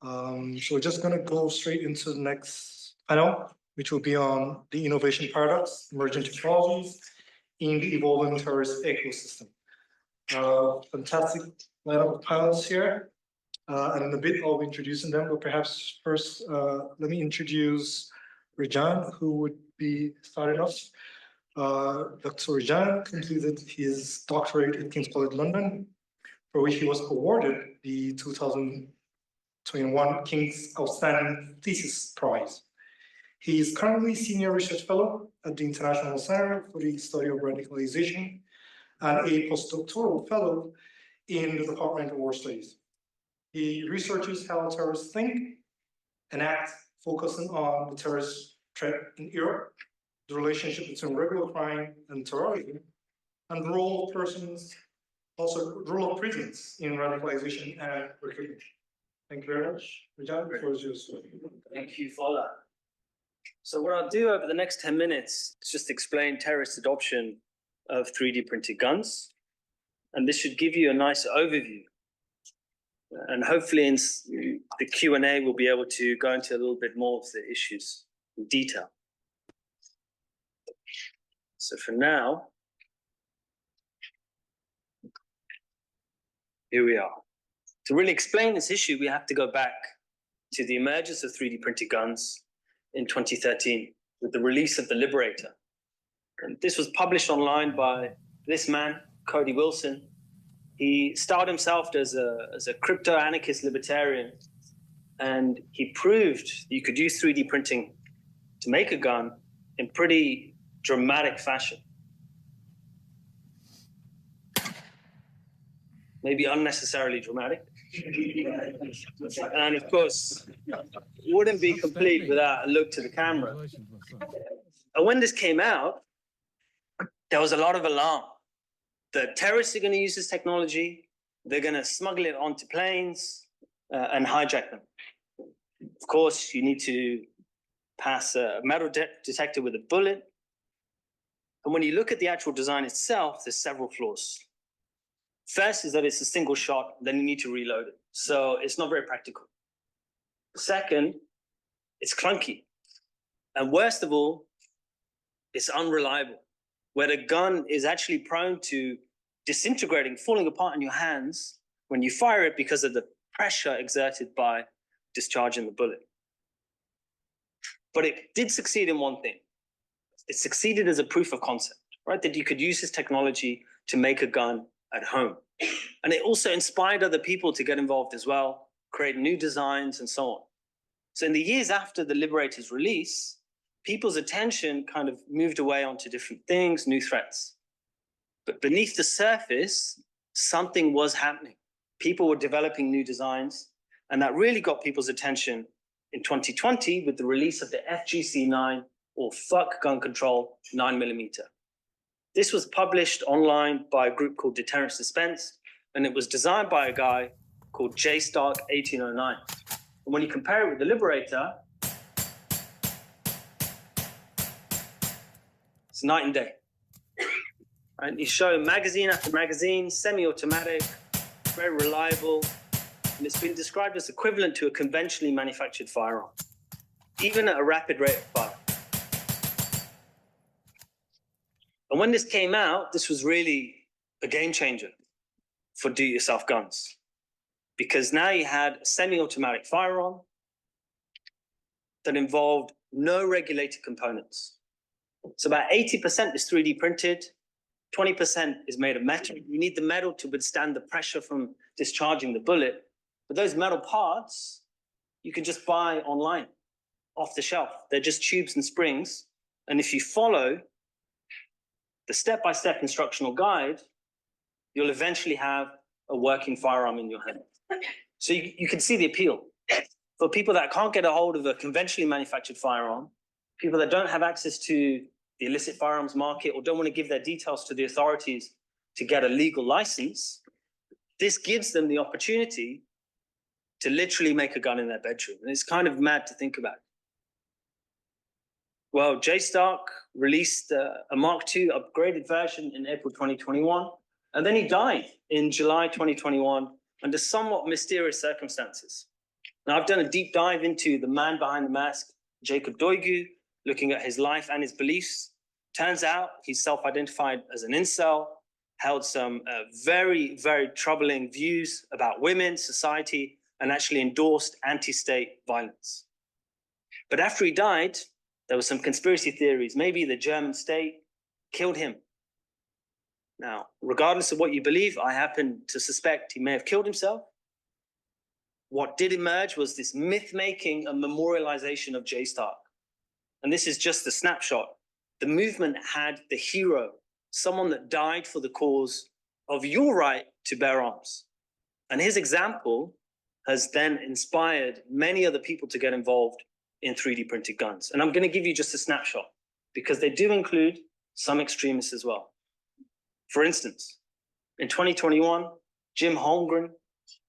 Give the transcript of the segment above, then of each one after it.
So we're just going to go straight into the next panel, which will be on the innovation paradox, emerging technologies in the evolving terrorist ecosystem. Fantastic lineup of panels here. And in a bit, I'll be introducing them, but perhaps first, let me introduce Rajan, who would be starting off. Dr. Rajan completed his doctorate at King's College London, for which he was awarded the 2021 King's Outstanding Thesis Prize. He is currently Senior Research Fellow at the International Center for the Study of Radicalisation and a postdoctoral fellow in the Department of War Studies. He researches how terrorists think and act, focusing on the terrorist threat in Europe, the relationship between regular crime and terrorism, and the role of persons, also the role of prisons in radicalization and recruitment. Thank you very much. Rajan, the floor is yours. Thank you, Fola. So what I'll do over the next 10 minutes is just explain terrorist adoption of 3D printed guns. And this should give you a nice overview. And hopefully in the Q&A, we'll be able to go into a little bit more of the issues in detail. So for now, here we are. To really explain this issue, we have to go back to the emergence of 3D printed guns in 2013 with the release of the Liberator. And this was published online by this man, Cody Wilson. He styled himself as a crypto-anarchist libertarian, and he proved you could use 3D printing to make a gun in pretty dramatic fashion. Maybe unnecessarily dramatic. And of course, wouldn't be complete without a look to the camera. And when this came out, there was a lot of alarm. The terrorists are going to use this technology. They're going to smuggle it onto planes and hijack them. Of course, you need to pass a metal detector with a bullet. And when you look at the actual design itself, there's several flaws. First is that it's a single shot, then you need to reload it. So it's not very practical. Second, it's clunky. And worst of all, it's unreliable, where the gun is actually prone to disintegrating, falling apart in your hands when you fire it because of the pressure exerted by discharging the bullet. But it did succeed in one thing. It succeeded as a proof of concept, right? That you could use this technology to make a gun at home. And it also inspired other people to get involved as well, create new designs and so on. So in the years after the Liberator's release, people's attention kind of moved away onto different things, new threats. But beneath the surface, something was happening. People were developing new designs, and that really got people's attention in 2020 with the release of the FGC-9, or Fuck Gun Control 9mm. This was published online by a group called Deterrent Suspense, and it was designed by a guy called J. Stark 1809. And when you compare it with the Liberator, it's night and day. And you show magazine after magazine, semi-automatic, very reliable, and it's been described as equivalent to a conventionally manufactured firearm, even at a rapid rate of fire. And when this came out, this was really a game changer for do-it-yourself guns, because now you had a semi-automatic firearm that involved no regulated components. So about 80% is 3D printed, 20% is made of metal. You need the metal to withstand the pressure from discharging the bullet. But those metal parts, you can just buy online, off the shelf. They're just tubes and springs. And if you follow the step-by-step instructional guide, you'll eventually have a working firearm in your hand. So you can see the appeal. For people that can't get a hold of a conventionally manufactured firearm, people that don't have access to the illicit firearms market or don't want to give their details to the authorities to get a legal license, this gives them the opportunity to literally make a gun in their bedroom. And it's kind of mad to think about. Well, J. Stark released a Mark II upgraded version in April 2021, and then he died in July 2021 under somewhat mysterious circumstances. Now, I've done a deep dive into the man behind the mask, Jacob Doigu, looking at his life and his beliefs. Turns out he's self-identified as an incel, held some very, very troubling views about women, society, and actually endorsed anti-state violence. But after he died, there were some conspiracy theories. Maybe the German state killed him. Now, regardless of what you believe, I happen to suspect he may have killed himself. What did emerge was this myth-making and memorialization of J Stark. And this is just a snapshot. The movement had the hero, someone that died for the cause of your right to bear arms. And his example has then inspired many other people to get involved in 3D printed guns. And I'm going to give you just a snapshot because they do include some extremists as well. For instance, in 2021, Jim Holmgren,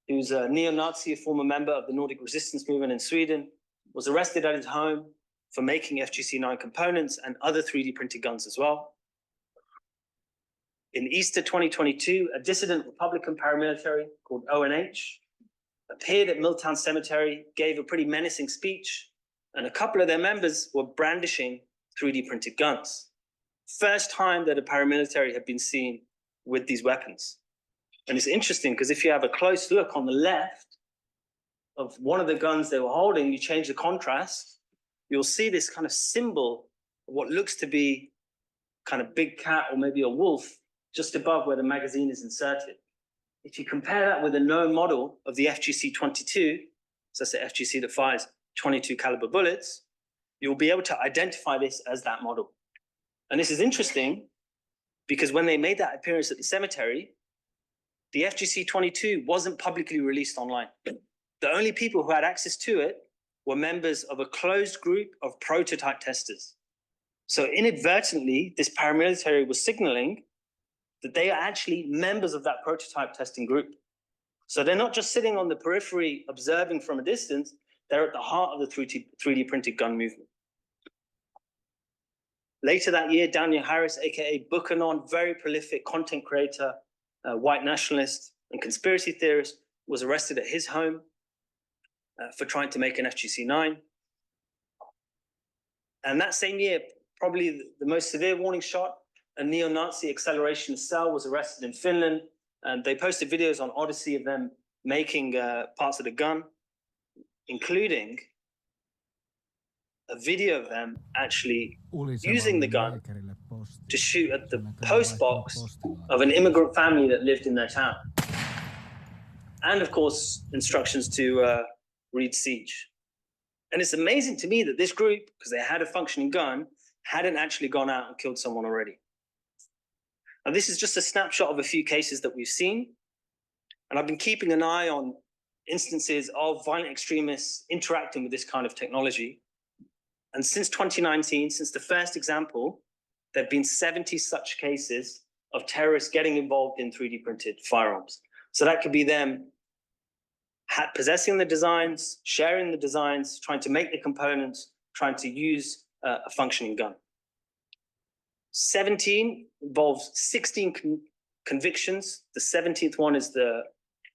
who's a neo-Nazi, a former member of the Nordic resistance movement in Sweden, was arrested at his home for making FGC-9 components and other 3D printed guns as well. In Easter 2022, a dissident Republican paramilitary called ONH appeared at Milltown Cemetery, gave a pretty menacing speech, and a couple of their members were brandishing 3D printed guns. First time that a paramilitary had been seen with these weapons. And it's interesting because if you have a close look on the left of one of the guns they were holding, you change the contrast, you'll see this kind of symbol of what looks to be kind of big cat or maybe a wolf just above where the magazine is inserted. If you compare that with a known model of the FGC-22, so that's the FGC that fires 22 caliber bullets, you'll be able to identify this as that model. And this is interesting because when they made that appearance at the cemetery, the FGC-22 wasn't publicly released online. The only people who had access to it were members of a closed group of prototype testers. So inadvertently, this paramilitary was signaling that they are actually members of that prototype testing group. So they're not just sitting on the periphery observing from a distance, they're at the heart of the 3D printed gun movement. Later that year, Daniel Harris, aka Buchanan, very prolific content creator, white nationalist and conspiracy theorist, was arrested at his home for trying to make an FGC-9. And that same year, probably the most severe warning shot, a neo-Nazi acceleration cell was arrested in Finland. And they posted videos on Odyssey of them making parts of the gun, including a video of them actually using the gun to shoot at the post box of an immigrant family that lived in their town. And of course, instructions to read siege. And it's amazing to me that this group, because they had a functioning gun, hadn't actually gone out and killed someone already. Now, this is just a snapshot of a few cases that we've seen. And I've been keeping an eye on instances of violent extremists interacting with this kind of technology. And since 2019, since the first example, there have been 70 such cases of terrorists getting involved in 3D printed firearms. So that could be them possessing the designs, sharing the designs, trying to make the components, trying to use a functioning gun. 17 involves 16 convictions. The 17th one is the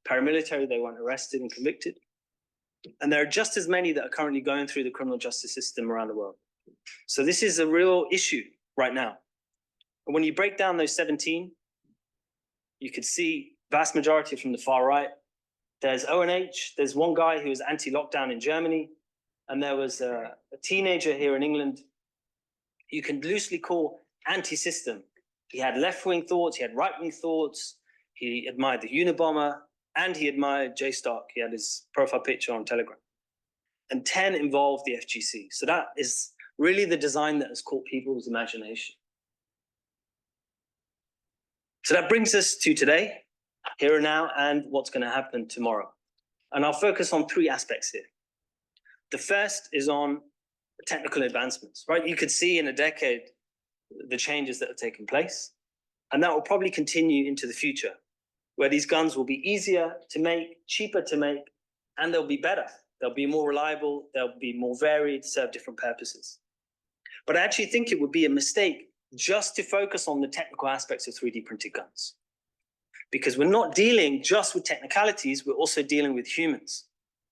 paramilitary. They weren't arrested and convicted. And there are just as many that are currently going through the criminal justice system around the world. So this is a real issue right now. And when you break down those 17, you could see vast majority from the far right. There's ONH, there's one guy who was anti-lockdown in Germany, and there was a teenager here in England you can loosely call anti-system. He had left-wing thoughts, he had right-wing thoughts, he admired the Unabomber, and he admired J Stark. He had his profile picture on Telegram. And 10 involved the FGC. So that is really the design that has caught people's imagination. So that brings us to today, here and now, and what's going to happen tomorrow. And I'll focus on three aspects here. The first is on technical advancements, right? You could see in a decade the changes that have taken place, and that will probably continue into the future, where these guns will be easier to make, cheaper to make, and they'll be better. They'll be more reliable, they'll be more varied, serve different purposes. But I actually think it would be a mistake just to focus on the technical aspects of 3D printed guns, because we're not dealing just with technicalities, we're also dealing with humans.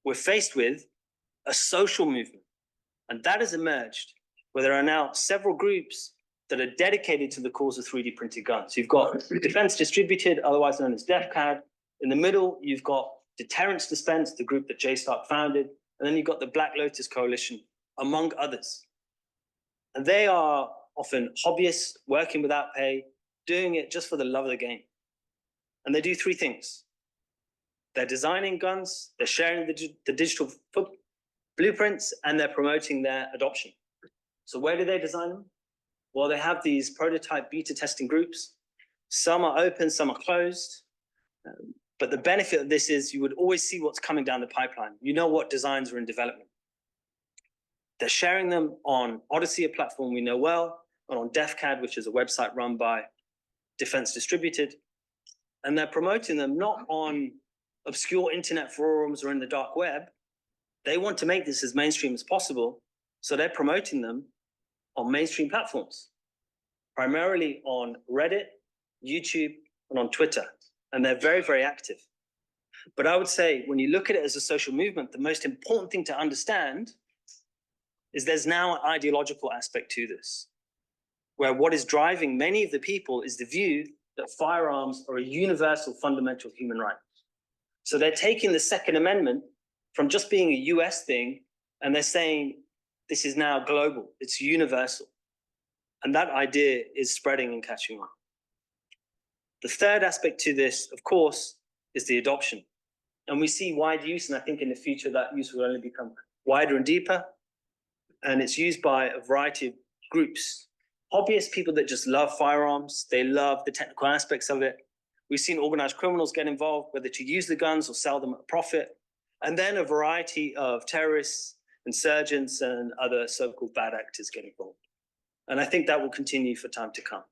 we're faced with a social movement. And that has emerged where there are now several groups that are dedicated to the cause of 3D printed guns. You've got Defense Distributed, otherwise known as DEFCAD. In the middle, you've got Deterrence Dispense, the group that Jay Stark founded. And then you've got the Black Lotus Coalition, among others. And they are often hobbyists working without pay, doing it just for the love of the game. And they do three things. They're designing guns, they're sharing the digital blueprints, and they're promoting their adoption. So where do they design them? Well, they have these prototype beta testing groups. Some are open, some are closed. But the benefit of this is you would always see what's coming down the pipeline. You know what designs are in development. They're sharing them on Odyssey, a platform we know well, and on DEFCAD, which is a website run by Defense Distributed. And they're promoting them not on obscure internet forums or in the dark web. They want to make this as mainstream as possible. So they're promoting them on mainstream platforms, primarily on Reddit, YouTube, and on Twitter. And they're very, very active. But I would say when you look at it as a social movement, the most important thing to understand is there's now an ideological aspect to this, where what is driving many of the people is the view that firearms are a universal fundamental human right. So they're taking the Second Amendment from just being a US thing, and they're saying this is now global, it's universal. And that idea is spreading and catching on. The third aspect to this, of course, is the adoption. And we see wide use, and I think in the future that use will only become wider and deeper. And it's used by a variety of groups. Hobbyist people that just love firearms, they love the technical aspects of it. We've seen organized criminals get involved, whether to use the guns or sell them at a profit. And then a variety of terrorists, insurgents, and other so-called bad actors get involved. And I think that will continue for time to come.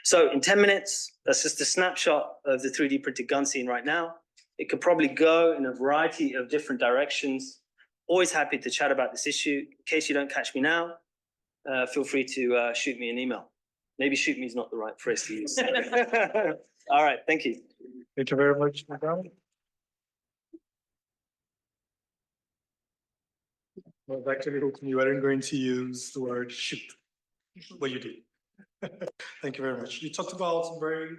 So in 10 minutes, that's just a snapshot of the 3D printed gun scene right now. It could probably go in a variety of different directions. Always happy to chat about this issue. In case you don't catch me now, feel free to shoot me an email. Maybe shoot me is not the right phrase to use. All right, thank you. Thank you very much, Madam. Well, actually, you weren't going to use the word shoot, but you did. Thank you very much. You talked about some very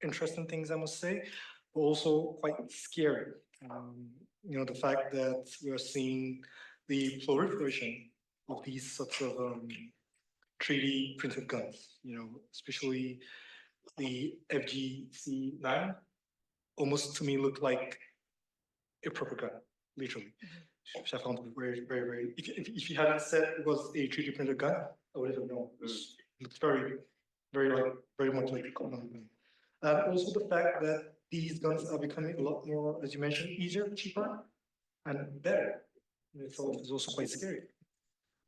interesting things, I must say, but also quite scary. You know, the fact that we are seeing the proliferation of these sorts of 3D printed guns, you know, especially the FGC9, almost to me looked like a proper gun, literally. Which I found very, very, very. If you hadn't said it was a 3D printed gun, I would have known. It looked very much like a common gun. And also the fact that these guns are becoming a lot more, as you mentioned, easier, cheaper, and better. It's also quite scary.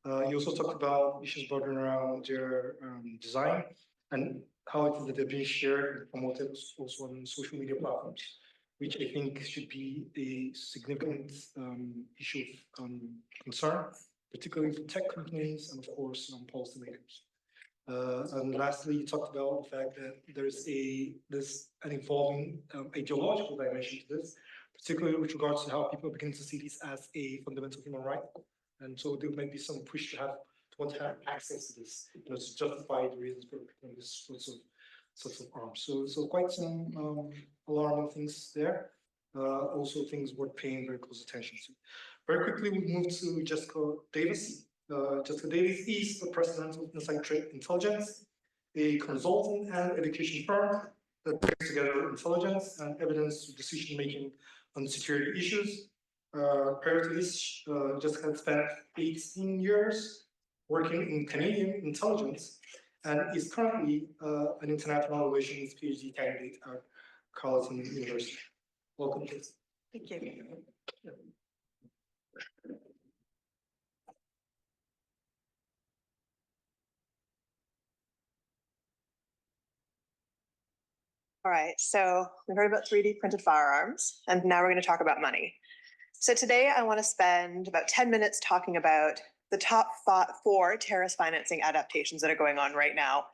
You also talked about issues bordering around their design and how it is that they're being shared and promoted also on social media platforms, which I think should be a significant issue of concern, particularly for tech companies and, of course, policymakers. And lastly, you talked about the fact that there's an evolving ideological dimension to this, particularly with regards to how people begin to see this as a fundamental human right. And so there might be some push to want to have access to this, you know, to justify the reasons for this sorts of arms. So quite some alarming things there. Also things worth paying very close attention to. Very quickly, we move to Jessica Davis. Jessica Davis is the president of Inside Trade Intelligence, a consulting and education firm that brings together intelligence and evidence decision-making on security issues. Prior to this, Jessica had spent 18 years working in Canadian intelligence and is currently an international relations PhD candidate at Carleton University. Welcome, Jessica. Thank you. All right, so we've heard about 3D printed firearms, and now we're going to talk about money. So today I want to spend about 10 minutes talking about the top 4 terrorist financing adaptations that are going on right now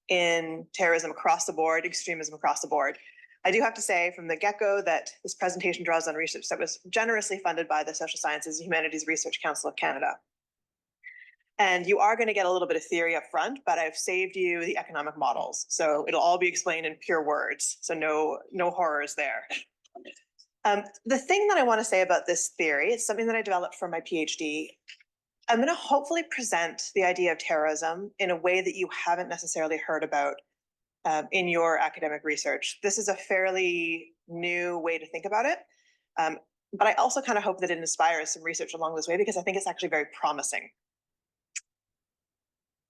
in terrorism across the board, extremism across the board. I do have to say from the get-go that this presentation draws on research that was generously funded by the Social Sciences and Humanities Research Council of Canada. And you are going to get a little bit of theory up front, but I've saved you the economic models. So it'll all be explained in pure words. So no horrors there. The thing that I want to say about this theory, it's something that I developed for my PhD. I'm going to hopefully present the idea of terrorism in a way that you haven't necessarily heard about in your academic research. This is a fairly new way to think about it. But I also kind of hope that it inspires some research along this way because I think it's actually very promising.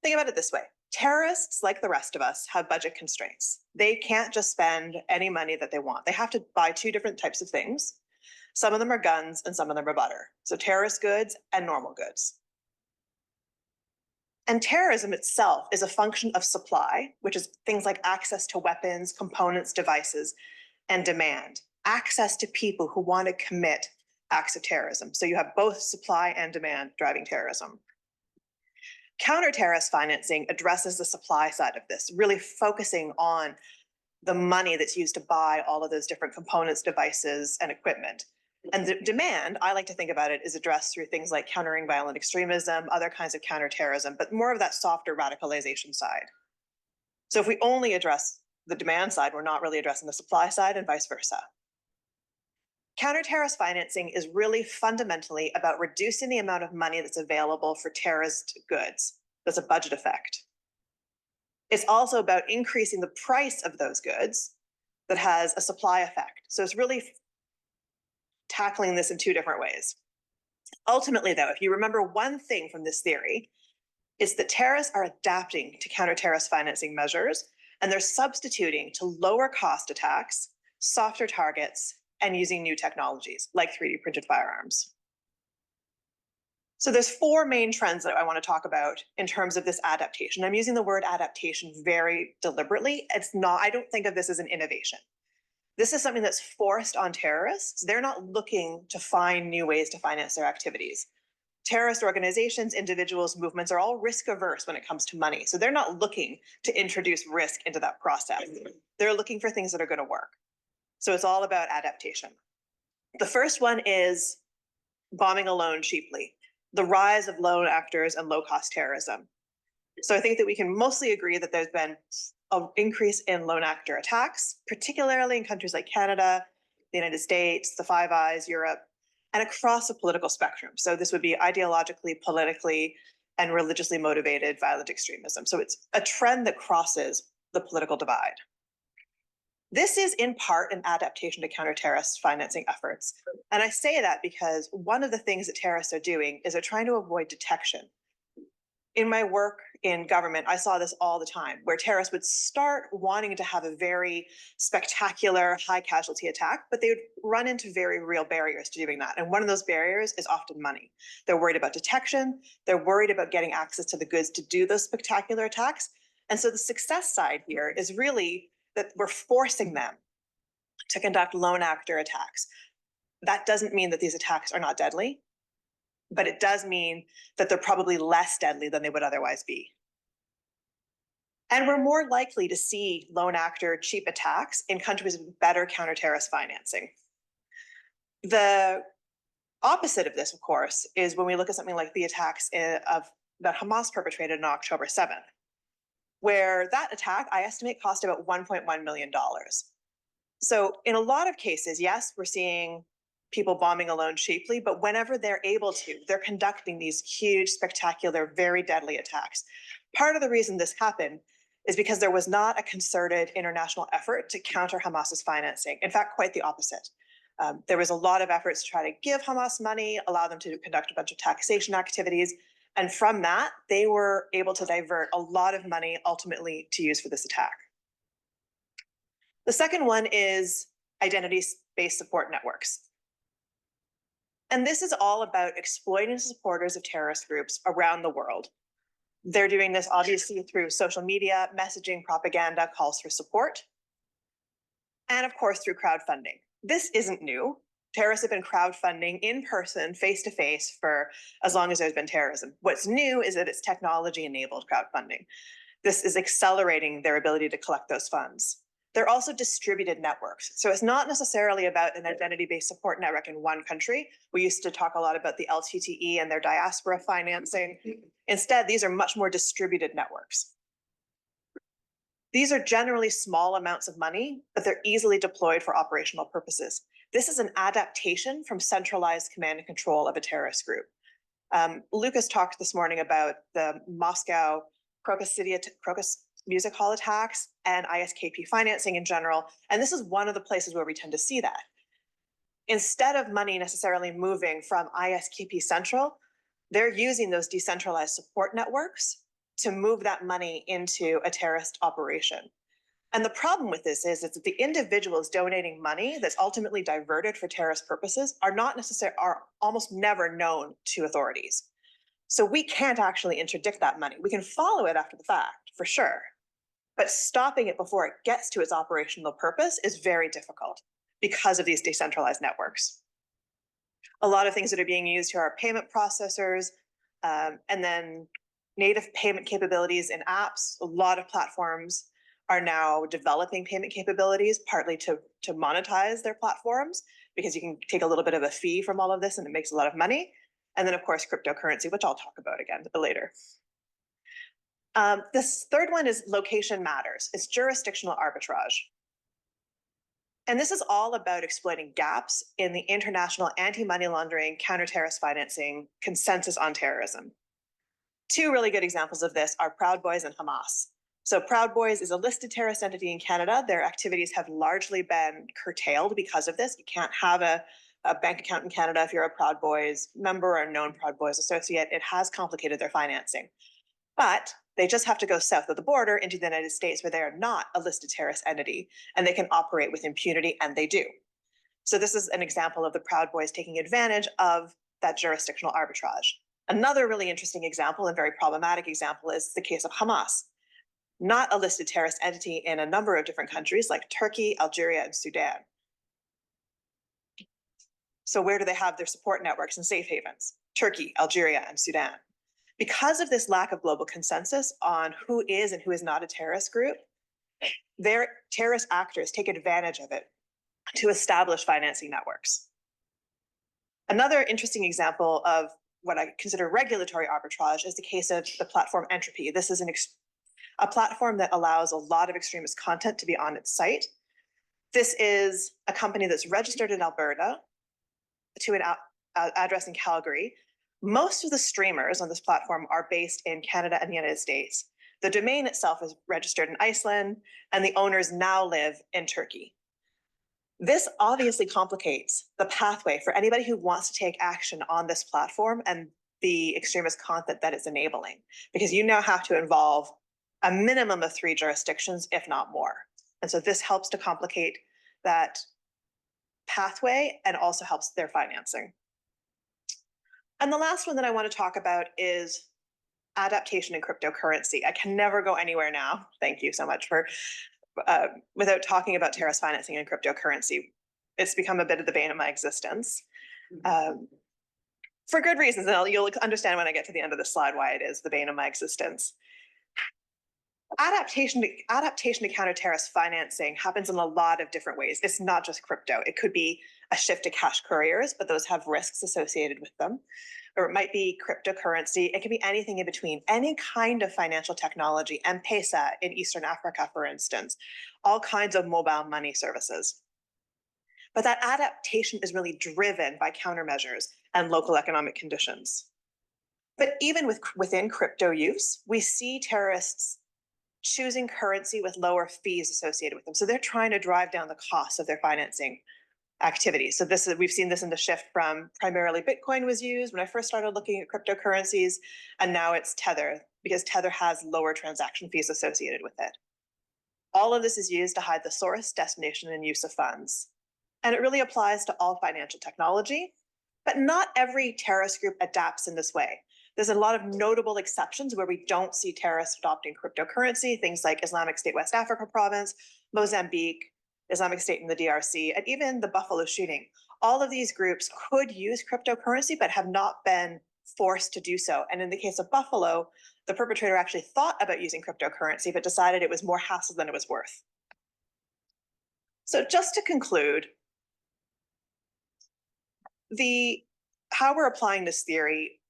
Think about it this way. Terrorists, like the rest of us, have budget constraints. They can't just spend any money that they want. They have to buy two different types of things. Some of them are guns and some of them are butter. So terrorist goods and normal goods. And terrorism itself is a function of supply, which is things like access to weapons, components, devices, and demand. Access to people who want to commit acts of terrorism. So you have both supply and demand driving terrorism. Counter-terrorist financing addresses the supply side of this, really focusing on the money that's used to buy all of those different components, devices, and equipment. And the demand, I like to think about it, is addressed through things like countering violent extremism, other kinds of counterterrorism, but more of that softer radicalization side. So if we only address the demand side, we're not really addressing the supply side and vice versa. Counter-terrorist financing is really fundamentally about reducing the amount of money that's available for terrorist goods. That's a budget effect. It's also about increasing the price of those goods that has a supply effect. So it's really tackling this in two different ways. Ultimately, though, if you remember one thing from this theory, it's that terrorists are adapting to counter-terrorist financing measures, and they're substituting to lower cost attacks, softer targets, and using new technologies like 3D printed firearms. So there's four main trends that I want to talk about in terms of this adaptation. I'm using the word adaptation very deliberately. It's not, I don't think of this as an innovation. This is something that's forced on terrorists. They're not looking to find new ways to finance their activities. Terrorist organizations, individuals, movements are all risk averse when it comes to money. So they're not looking to introduce risk into that process. They're looking for things that are going to work. So it's all about adaptation. The first one is bombing alone cheaply, the rise of lone actors and low-cost terrorism. So I think that we can mostly agree that there's been an increase in lone actor attacks, particularly in countries like Canada, the United States, the Five Eyes, Europe, and across the political spectrum. So this would be ideologically, politically, and religiously motivated violent extremism. So it's a trend that crosses the political divide. This is in part an adaptation to counter-terrorist financing efforts. And I say that because one of the things that terrorists are doing is they're trying to avoid detection. In my work in government, I saw this all the time, where terrorists would start wanting to have a very spectacular, high casualty attack, but they would run into very real barriers to doing that. And one of those barriers is often money. They're worried about detection. They're worried about getting access to the goods to do those spectacular attacks. And so the success side here is really that we're forcing them to conduct lone actor attacks. That doesn't mean that these attacks are not deadly, but it does mean that they're probably less deadly than they would otherwise be. And we're more likely to see lone actor cheap attacks in countries with better counter-terrorist financing. The opposite of this, of course, is when we look at something like the attacks that Hamas perpetrated on October 7th, where that attack, I estimate, cost about $1.1 million. So in a lot of cases, yes, we're seeing people bombing alone cheaply, but whenever they're able to, they're conducting these huge, spectacular, very deadly attacks. Part of the reason this happened is because there was not a concerted international effort to counter Hamas's financing. In fact, quite the opposite. There was a lot of efforts to try to give Hamas money, allow them to conduct a bunch of taxation activities. And from that, they were able to divert a lot of money ultimately to use for this attack. The second one is identity-based support networks. And this is all about exploiting supporters of terrorist groups around the world. They're doing this obviously through social media, messaging, propaganda, calls for support, and of course through crowdfunding. This isn't new. Terrorists have been crowdfunding in person, face-to-face, for as long as there's been terrorism. What's new is that it's technology-enabled crowdfunding. This is accelerating their ability to collect those funds. They're also distributed networks. So it's not necessarily about an identity-based support network in one country. We used to talk a lot about the LTTE and their diaspora financing. Instead, these are much more distributed networks. These are generally small amounts of money, but they're easily deployed for operational purposes. This is an adaptation from centralized command and control of a terrorist group. Lucas talked this morning about the Moscow Crocus Music Hall attacks and ISKP financing in general. And this is one of the places where we tend to see that. Instead of money necessarily moving from ISKP Central, they're using those decentralized support networks to move that money into a terrorist operation. And the problem with this is that the individuals donating money that's ultimately diverted for terrorist purposes are almost never known to authorities. So we can't actually interdict that money. We can follow it after the fact, for sure. But stopping it before it gets to its operational purpose is very difficult because of these decentralized networks. A lot of things that are being used here are payment processors, and then native payment capabilities in apps. A lot of platforms are now developing payment capabilities, partly to monetize their platforms, because you can take a little bit of a fee from all of this and it makes a lot of money. And then of course, cryptocurrency, which I'll talk about again later. This third one is location matters. It's jurisdictional arbitrage. And this is all about exploiting gaps in the international anti-money laundering, counter-terrorist financing consensus on terrorism. Two really good examples of this are Proud Boys and Hamas. So Proud Boys is a listed terrorist entity in Canada. Their activities have largely been curtailed because of this. You can't have a bank account in Canada if you're a Proud Boys member or a known Proud Boys associate. It has complicated their financing. But they just have to go south of the border into the United States, where they are not a listed terrorist entity, and they can operate with impunity, and they do. So this is an example of the Proud Boys taking advantage of that jurisdictional arbitrage. Another really interesting example and very problematic example is the case of Hamas. Not a listed terrorist entity in a number of different countries like Turkey, Algeria, and Sudan. So where do they have their support networks and safe havens? Turkey, Algeria, and Sudan. Because of this lack of global consensus on who is and who is not a terrorist group, their terrorist actors take advantage of it to establish financing networks. Another interesting example of what I consider regulatory arbitrage is the case of the platform Entropy. This is a platform that allows a lot of extremist content to be on its site. This is a company that's registered in Alberta to an address in Calgary. Most of the streamers on this platform are based in Canada and the United States. The domain itself is registered in Iceland, and the owners now live in Turkey. This obviously complicates the pathway for anybody who wants to take action on this platform and the extremist content that it's enabling, because you now have to involve a minimum of 3 jurisdictions, if not more. And so this helps to complicate that pathway and also helps their financing. And the last one that I want to talk about is adaptation in cryptocurrency. I can never go anywhere now. Thank you so much for without talking about terrorist financing and cryptocurrency. It's become a bit of the bane of my existence. For good reasons, and you'll understand when I get to the end of the slide why it is the bane of my existence. Adaptation to counter-terrorist financing happens in a lot of different ways. It's not just crypto. It could be a shift to cash couriers, but those have risks associated with them. Or it might be cryptocurrency. It can be anything in between, any kind of financial technology, M-Pesa in Eastern Africa, for instance, all kinds of mobile money services. But that adaptation is really driven by countermeasures and local economic conditions. But even within crypto use, we see terrorists choosing currency with lower fees associated with them. So they're trying to drive down the cost of their financing activities. So we've seen this in the shift from primarily Bitcoin was used when I first started looking at cryptocurrencies, and now it's Tether, because Tether has lower transaction fees associated with it. All of this is used to hide the source, destination, and use of funds. And it really applies to all financial technology, but not every terrorist group adapts in this way. There's a lot of notable exceptions where we don't see terrorists adopting cryptocurrency, things like Islamic State West Africa Province, Mozambique, Islamic State in the DRC, and even the Buffalo shooting. All of these groups could use cryptocurrency, but have not been forced to do so. And in the case of Buffalo, the perpetrator actually thought about using cryptocurrency, but decided it was more hassle than it was worth. So just to conclude, how we're applying this theory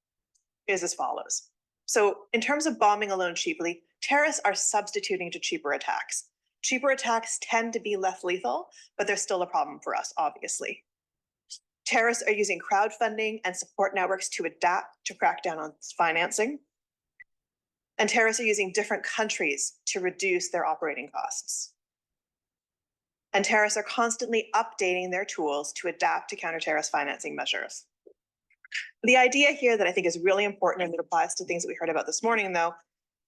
is as follows. So in terms of bombing alone cheaply, terrorists are substituting to cheaper attacks. Cheaper attacks tend to be less lethal, but they're still a problem for us, obviously. Terrorists are using crowdfunding and support networks to adapt to crack down on financing. And terrorists are using different countries to reduce their operating costs. And terrorists are constantly updating their tools to adapt to counter-terrorist financing measures. The idea here that I think is really important and that applies to things that we heard about this morning, though,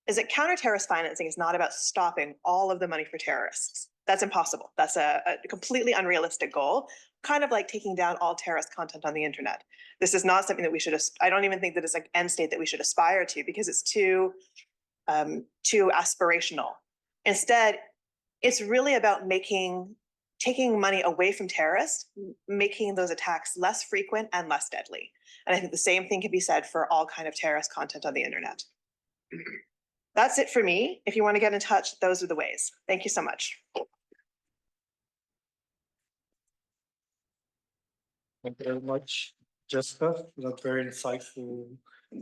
is that counter-terrorist financing is not about stopping all of the money for terrorists. That's impossible. That's a completely unrealistic goal, kind of like taking down all terrorist content on the internet. This is not something that we should, I don't even think that it's an end state that we should aspire to because it's too aspirational. Instead, it's really about taking money away from terrorists, making those attacks less frequent and less deadly. And I think the same thing can be said for all kind of terrorist content on the internet. That's it for me. If you want to get in touch, those are the ways. Thank you so much. Thank you very much, Jessica, for that very insightful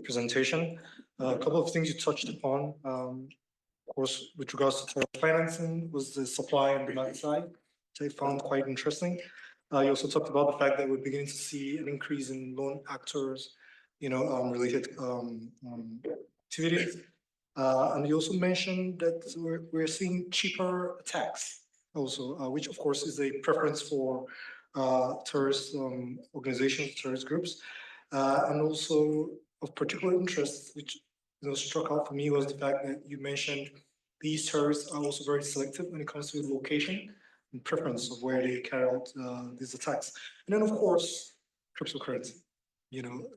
presentation. A couple of things you touched upon, of course, with regards to terrorist financing, was the supply and demand side, which I found quite interesting. You also talked about the fact that we're beginning to see an increase in lone actors, related activities. And you also mentioned that we're seeing cheaper attacks also, which of course is a preference for terrorist organizations, terrorist groups. And also of particular interest, which struck out for me, was the fact that you mentioned these terrorists are also very selective when it comes to location and preference of where they carry out these attacks. And then of course, cryptocurrency,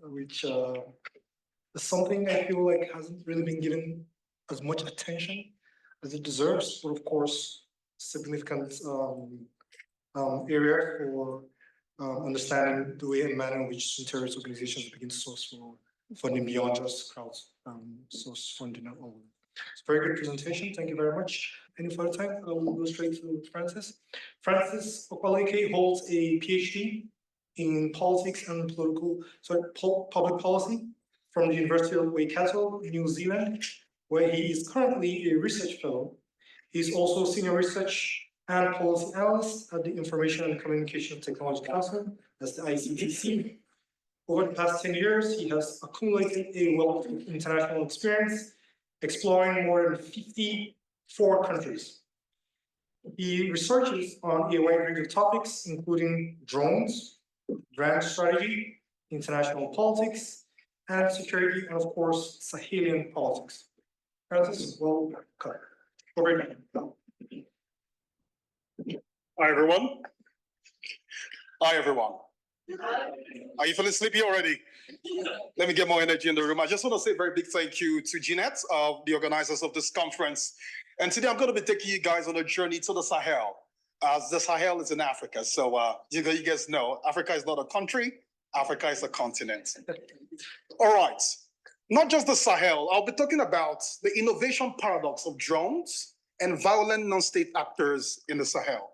which is something I feel like hasn't really been given as much attention as it deserves, but of course, significant area for understanding the way and manner in which some terrorist organizations begin to source for funding beyond just crowds source funding at all. It's a very good presentation. Thank you very much. Any further time? I will go straight to Francis. Francis Okpaleke holds a PhD in politics and public policy from the University of Waikato, New Zealand, where he is currently a research fellow. He's also senior research and policy analyst at the Information and Communication Technology Council, that's the ICTC. Over the past 10 years, he has accumulated a wealth of international experience, exploring more than 54 countries. He researches on a wide range of topics, including drones, brand strategy, international politics, and security, and of course, Sahelian politics. Francis, welcome. Over to you. Hi, everyone. Hi, everyone. Are you feeling sleepy already? Let me get more energy in the room. I just want to say a very big thank you to GNET, the organizers of this conference. And today I'm going to be taking you guys on a journey to the Sahel. The Sahel is in Africa. So you guys know, Africa is not a country. Africa is a continent. All right. Not just the Sahel. I'll be talking about the innovation paradox of drones and violent non-state actors in the Sahel.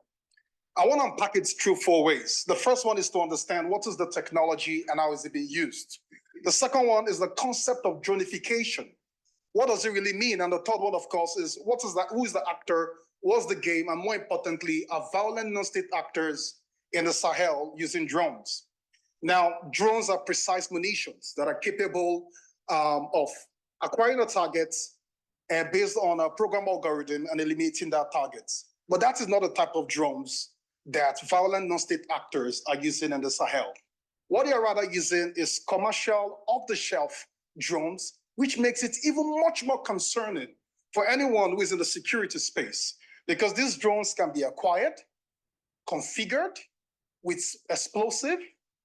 I want to unpack it through 4 ways. The first one is to understand what is the technology and how is it being used. The second one is the concept of dronification. What does it really mean? And the third one, of course, is what is that? Who is the actor? What's the game? And more importantly, are violent non-state actors in the Sahel using drones? Now, drones are precise munitions that are capable of acquiring a target based on a program algorithm and eliminating that target. But that is not the type of drones that violent non-state actors are using in the Sahel. What they are rather using is commercial, off-the-shelf drones, which makes it even much more concerning for anyone who is in the security space, because these drones can be acquired, configured with explosive,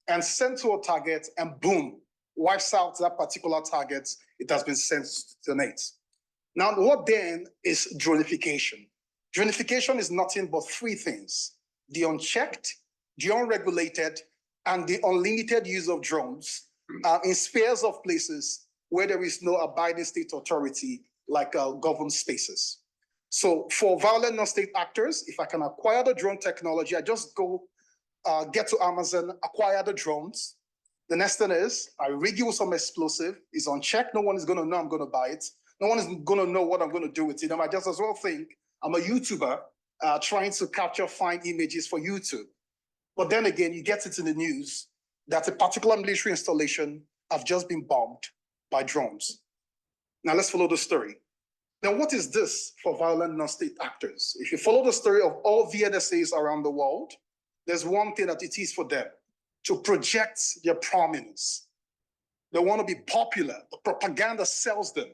and sent to a target, and boom, wipes out that particular target it has been sent to detonate. Now, what then is dronification? Dronification is nothing but 3 things: the unchecked, the unregulated, and the unlimited use of drones in spheres of places where there is no abiding state authority, like governed spaces. So for violent non-state actors, if I can acquire the drone technology, I just go get to Amazon, acquire the drones. The next thing is I rig it with some explosive. It's on check. No one is going to know I'm going to buy it. No one is going to know what I'm going to do with it. I might just as well think I'm a YouTuber trying to capture fine images for YouTube. But then again, you get it in the news that a particular military installation have just been bombed by drones. Now let's follow the story. Now, what is this for violent non-state actors? If you follow the story of all VNSAs around the world, there's one thing that it is for them, to project their prominence. They want to be popular. The propaganda sells them.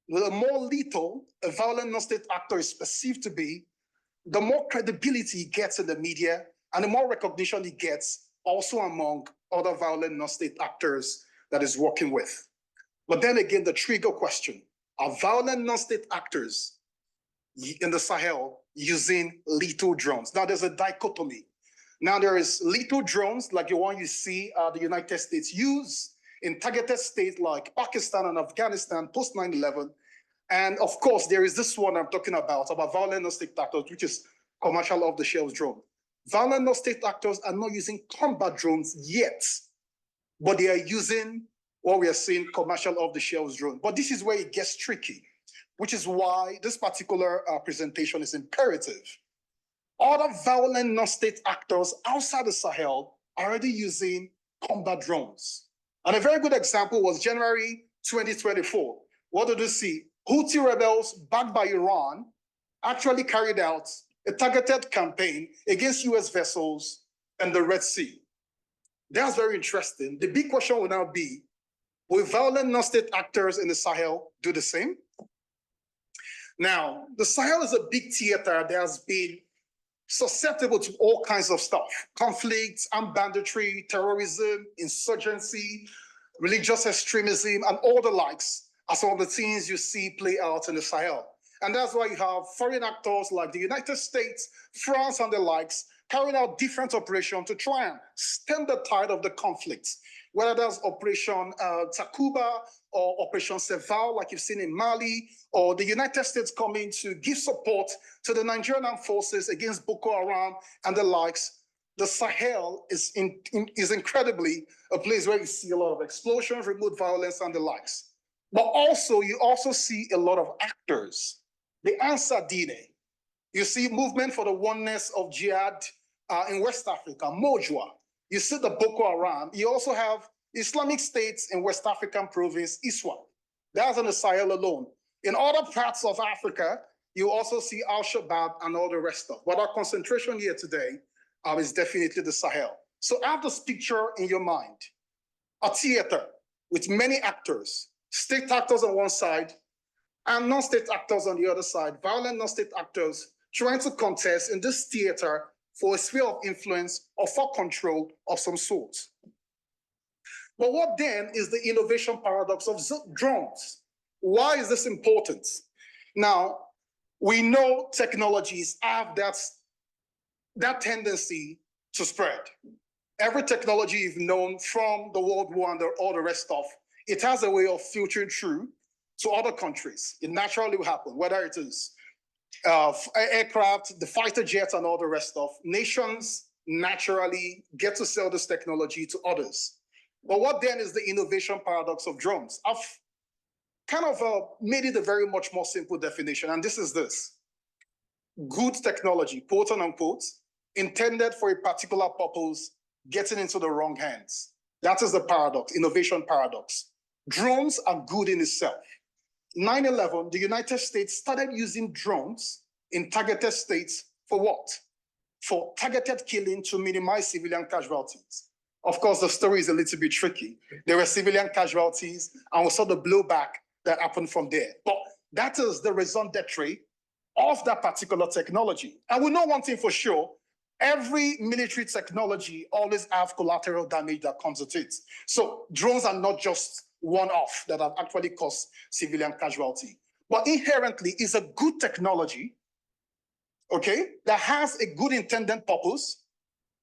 The more lethal a violent non-state actor is perceived to be, the more credibility he gets in the media and the more recognition he gets also among other violent non-state actors that he's working with. But then again, the trigger question, are violent non-state actors in the Sahel using lethal drones? Now there's a dichotomy. Now there is lethal drones like the one you see the United States use in targeted states like Pakistan and Afghanistan post 9/11. And of course, there is this one I'm talking about violent non-state actors, which is commercial off-the-shelf drone. Violent non-state actors are not using combat drones yet, but they are using what we are seeing commercial off-the-shelf drone. But this is where it gets tricky, which is why this particular presentation is imperative. Other violent non-state actors outside the Sahel are already using combat drones. And a very good example was January 2024. What did we see? Houthi rebels backed by Iran actually carried out a targeted campaign against US vessels in the Red Sea. That's very interesting. The big question will now be, will violent non-state actors in the Sahel do the same? Now, the Sahel is a big theater that has been susceptible to all kinds of stuff: conflicts, armed banditry, terrorism, insurgency, religious extremism, and all the likes are some of the things you see play out in the Sahel. And that's why you have foreign actors like the United States, France, and the likes carrying out different operations to try and stem the tide of the conflict, whether that's Operation Takuba or Operation Seval, like you've seen in Mali, or the United States coming to give support to the Nigerian armed forces against Boko Haram and the likes. The Sahel is incredibly a place where you see a lot of explosions, remote violence, and the likes. But also, you also see a lot of actors. The Ansar Dine. You see movement for the oneness of jihad in West Africa, Mojwa. You see the Boko Haram. You also have Islamic states in West African province, Iswa. That's in the Sahel alone. In other parts of Africa, you also see Al-Shabaab and all the rest of. But our concentration here today is definitely the Sahel. So have this picture in your mind. A theater with many actors, state actors on one side and non-state actors on the other side, violent non-state actors trying to contest in this theater for a sphere of influence or for control of some sort. But what then is the innovation paradox of drones? Why is this important? Now, we know technologies have that tendency to spread. Every technology you've known from the World War and all the rest of, it has a way of filtering through to other countries. It naturally will happen, whether it is aircraft, the fighter jets, and all the rest of. Nations naturally get to sell this technology to others. But what then is the innovation paradox of drones? I've kind of made it a very much more simple definition, and this is this. Good technology, quote unquote, intended for a particular purpose, getting into the wrong hands. That is the paradox, innovation paradox. Drones are good in itself. 9/11, the United States started using drones in targeted states for what? For targeted killing to minimize civilian casualties. Of course, the story is a little bit tricky. There were civilian casualties, and we saw the blowback that happened from there. But that is the raison d'etre of that particular technology. And we know one thing for sure: every military technology always have collateral damage that comes with it. So drones are not just one-off that have actually caused civilian casualty. But inherently, it's a good technology, okay, that has a good intended purpose.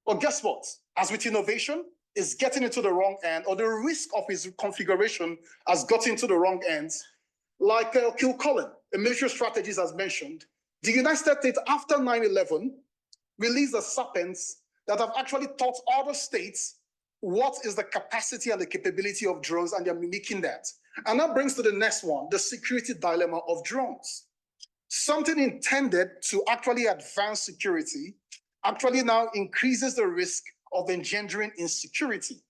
But guess what? As with innovation, it's getting into the wrong end, or the risk of its configuration has got into the wrong ends. Like Kill Colin, a military strategist has mentioned, The United States, after 9/11, released the serpents that have actually taught other states what is the capacity and the capability of drones, and they're mimicking that. And that brings to the next one, the security dilemma of drones. Something intended to actually advance security actually now increases the risk of engendering insecurity.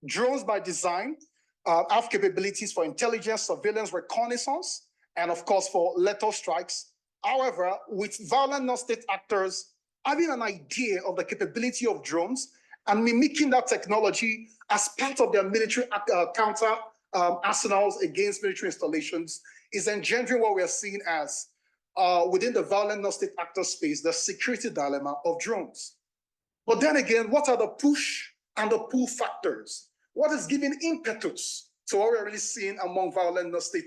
Drones by design have capabilities for intelligence, surveillance, reconnaissance, and of course for lethal strikes. However, with violent non-state actors having an idea of the capability of drones and mimicking that technology as part of their military counter arsenals against military installations is engendering what we are seeing as within the violent non-state actor space, the security dilemma of drones. But then again, what are the push and the pull factors? What is giving impetus to what we're really seeing among violent non-state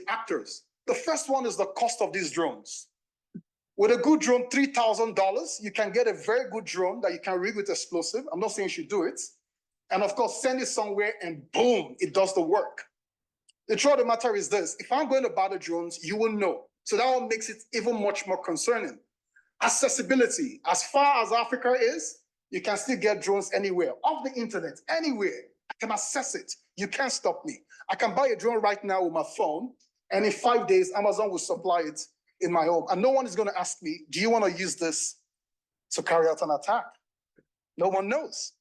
actors? The first one is the cost of these drones. With a good drone, $3,000, you can get a very good drone that you can rig with explosive. I'm not saying you should do it. And of course, send it somewhere and boom, it does the work. The truth of the matter is this: if I'm going to buy the drones, you will know. So that one makes it even much more concerning. Accessibility. As far as Africa is, you can still get drones anywhere, off the internet, anywhere. I can access it. You can't stop me. I can buy a drone right now with my phone, and in 5 days, Amazon will supply it in my home. And no one is going to ask me, do you want to use this to carry out an attack? No one knows.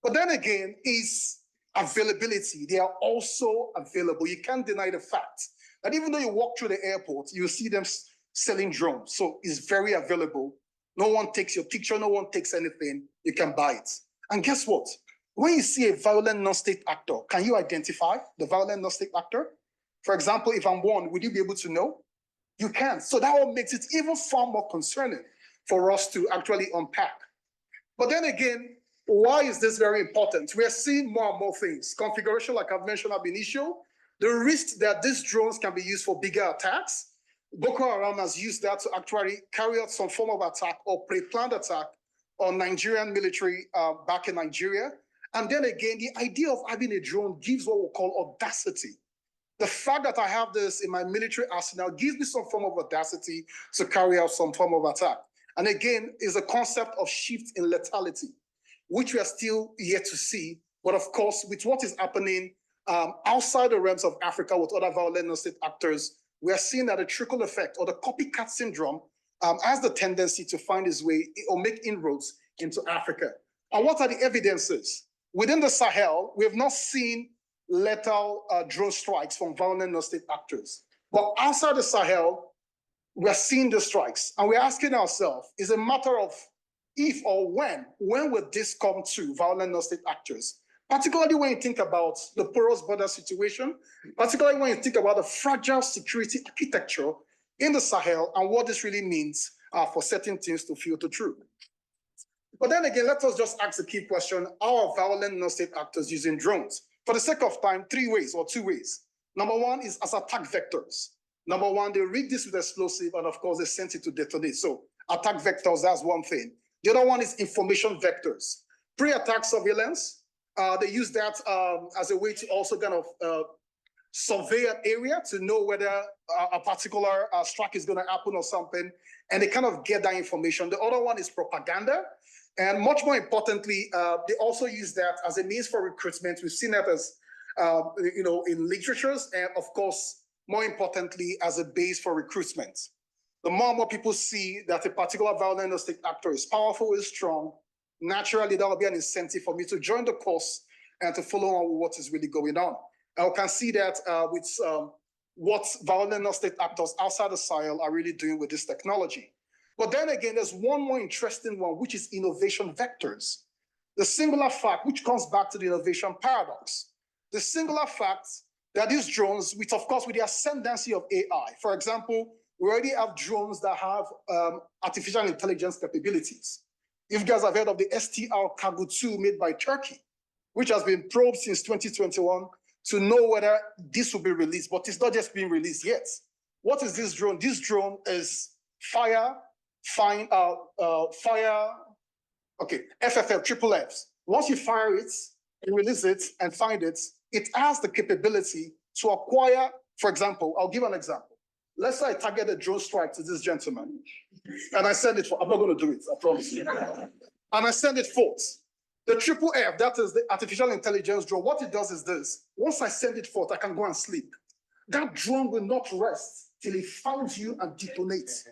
But then again, is availability. They are also available. You can't deny the fact that even though you walk through the airport, you see them selling drones. So it's very available. No one takes your picture. No one takes anything. You can buy it. And guess what? When you see a violent non-state actor, can you identify the violent non-state actor? For example, if I'm one, would you be able to know? You can. So that one makes it even far more concerning for us to actually unpack. But then again, why is this very important? We are seeing more and more things. Configuration, like I've mentioned, ab initio. The risk that these drones can be used for bigger attacks. Boko Haram has used that to actually carry out some form of attack or pre-planned attack on Nigerian military back in Nigeria. And then again, the idea of having a drone gives what we call audacity. The fact that I have this in my military arsenal gives me some form of audacity to carry out some form of attack. And again, is a concept of shift in lethality, which we are still yet to see. But of course, with what is happening outside the realms of Africa with other violent non-state actors, we are seeing that a trickle effect or the copycat syndrome has the tendency to find its way or make inroads into Africa. And what are the evidences? Within the Sahel, we have not seen lethal drone strikes from violent non-state actors. But outside the Sahel, we're seeing the strikes. And we're asking ourselves, is it a matter of if or when will this come to violent non-state actors? Particularly when you think about the porous border situation, particularly when you think about the fragile security architecture in the Sahel and what this really means for certain things to filter through. But then again, let us just ask the key question: how are violent non-state actors using drones? For the sake of time, 3 ways or 2 ways. Number one is as attack vectors. Number one, they rig this with explosive, and of course, they send it to detonate. So attack vectors, that's one thing. The other one is information vectors. Pre-attack surveillance, they use that as a way to also kind of survey an area to know whether a particular strike is going to happen or something, and they kind of get that information. The other one is propaganda. And much more importantly, they also use that as a means for recruitment. We've seen that as, in literatures, and of course, more importantly, as a base for recruitment. The more and more people see that a particular violent non-state actor is powerful, is strong, naturally, that will be an incentive for me to join the course and to follow on with what is really going on. And we can see that with what violent non-state actors outside the Sahel are really doing with this technology. But then again, there's one more interesting one, which is innovation vectors. The singular fact, which comes back to the innovation paradox. The singular fact that these drones, with of course, with the ascendancy of AI, for example, we already have drones that have artificial intelligence capabilities. If you guys have heard of the STR Cargo 2 made by Turkey, which has been probed since 2021 to know whether this will be released, but it's not just being released yet. What is this drone? This drone is FFL, triple Fs. Once you fire it, you release it and find it, it has the capability to acquire, for example, I'll give an example. let's say I target a drone strike to this gentleman, and I send it for, I'm not going to do it, I promise you. And I send it forth. The triple F, that is the artificial intelligence drone, what it does is this. Once I send it forth, I can go and sleep. That drone will not rest till it finds you and detonates.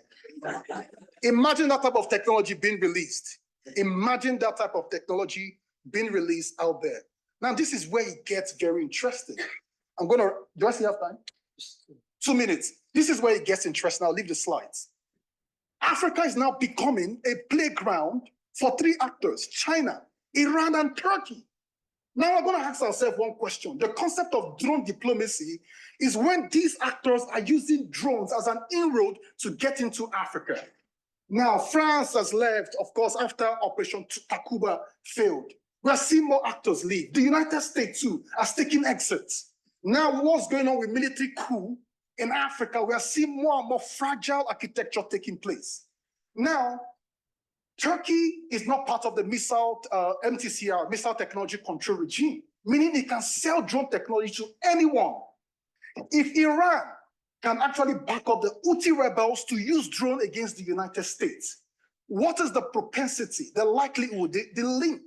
Imagine that type of technology being released. Imagine that type of technology being released out there. Now, this is where it gets very interesting. Do I still have time? 2 minutes. This is where it gets interesting. I'll leave the slides. Africa is now becoming a playground for 3 actors, China, Iran, and Turkey. Now we're going to ask ourselves one question. The concept of drone diplomacy is when these actors are using drones as an inroad to get into Africa. Now, France has left, of course, after Operation Takuba failed. We're seeing more actors leave. The United States, too, has taken exits. Now, what's going on with military coup in Africa? We are seeing more and more fragile architecture taking place. Now, Turkey is not part of the missile MTCR, missile technology control regime, meaning it can sell drone technology to anyone. If Iran can actually back up the Houthi rebels to use drone against the United States, what is the propensity, the likelihood, the link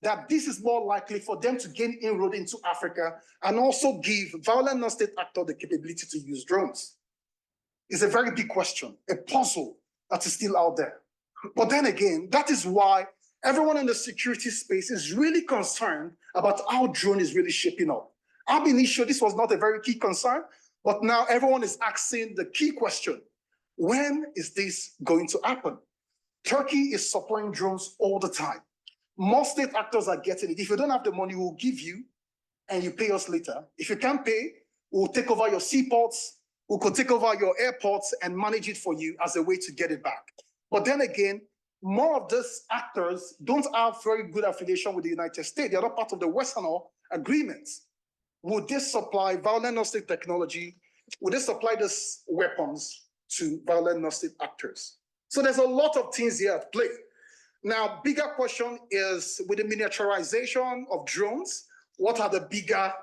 that this is more likely for them to gain inroad into Africa and also give violent non-state actors the capability to use drones? It's a very big question, a puzzle that is still out there. But then again, that is why everyone in the security space is really concerned about how drone is really shaping up. Ab initio, this was not a very key concern, but now everyone is asking the key question: when is this going to happen? Turkey is supplying drones all the time. Most state actors are getting it. If you don't have the money, we'll give you, and you pay us later. If you can't pay, we'll take over your seaports, we could take over your airports and manage it for you as a way to get it back. But then again, more of these actors don't have very good affiliation with the United States. They are not part of the Western agreements. Would they supply violent non-state technology? Would they supply these weapons to violent non-state actors? So there's a lot of things here at play. Now, bigger question is, with the miniaturization of drones, what are the bigger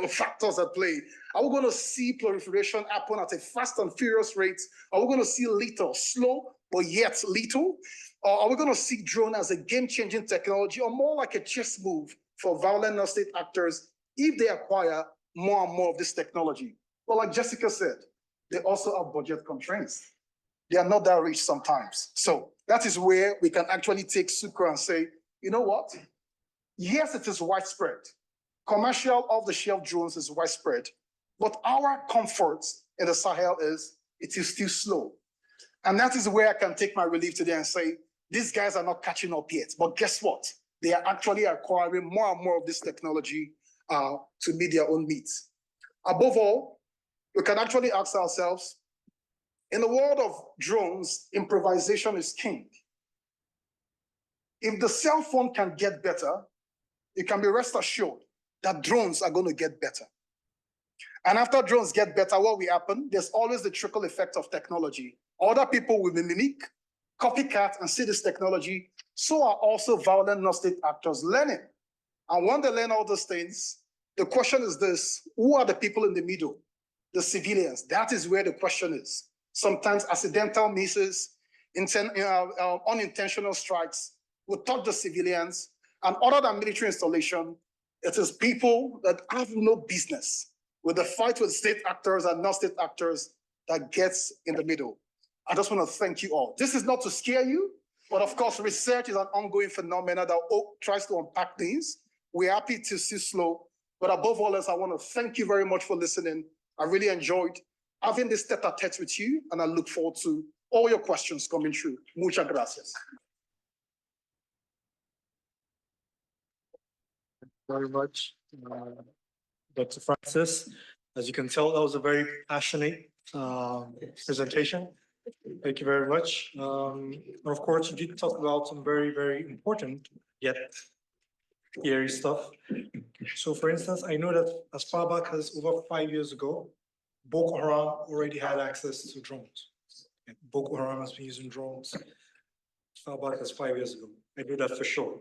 factors at play? Are we going to see proliferation happen at a fast and furious rate? Are we going to see little, slow, but yet little? Or are we going to see drone as a game-changing technology, or more like a chess move for violent non-state actors if they acquire more and more of this technology? Well, like Jessica said, they also have budget constraints. They are not that rich sometimes. So that is where we can actually take sucre and say, you know what? Yes, it is widespread. Commercial off-the-shelf drones is widespread, but our comfort in the Sahel is, it is still slow. And that is where I can take my relief today and say, these guys are not catching up yet. But guess what? They are actually acquiring more and more of this technology to meet their own needs. Above all, we can actually ask ourselves, in the world of drones, improvisation is king. If the cell phone can get better, you can be rest assured that drones are going to get better. And after drones get better, what will happen? There's always the trickle effect of technology. Other people will mimic, copycat, and see this technology. So are also violent non-state actors learning. And when they learn all those things, the question is this: who are the people in the middle? The civilians. That is where the question is. Sometimes accidental misses, unintentional strikes will touch the civilians. And other than military installation, it is people that have no business with the fight with state actors and non-state actors that gets in the middle. I just want to thank you all. This is not to scare you, but of course, research is an ongoing phenomenon that tries to unpack things. We're happy to see slow, but above all else, I want to thank you very much for listening. I really enjoyed having this tete-a-tete with you, and I look forward to all your questions coming through. Muchas gracias. Very much, Dr. Francis. As you can tell, that was a very passionate presentation. Thank you very much. And of course, you did talk about some very, very important yet scary stuff. So for instance, I know that as far back as over 5 years ago, Boko Haram already had access to drones. Boko Haram has been using drones as far back as 5 years ago. I know that for sure.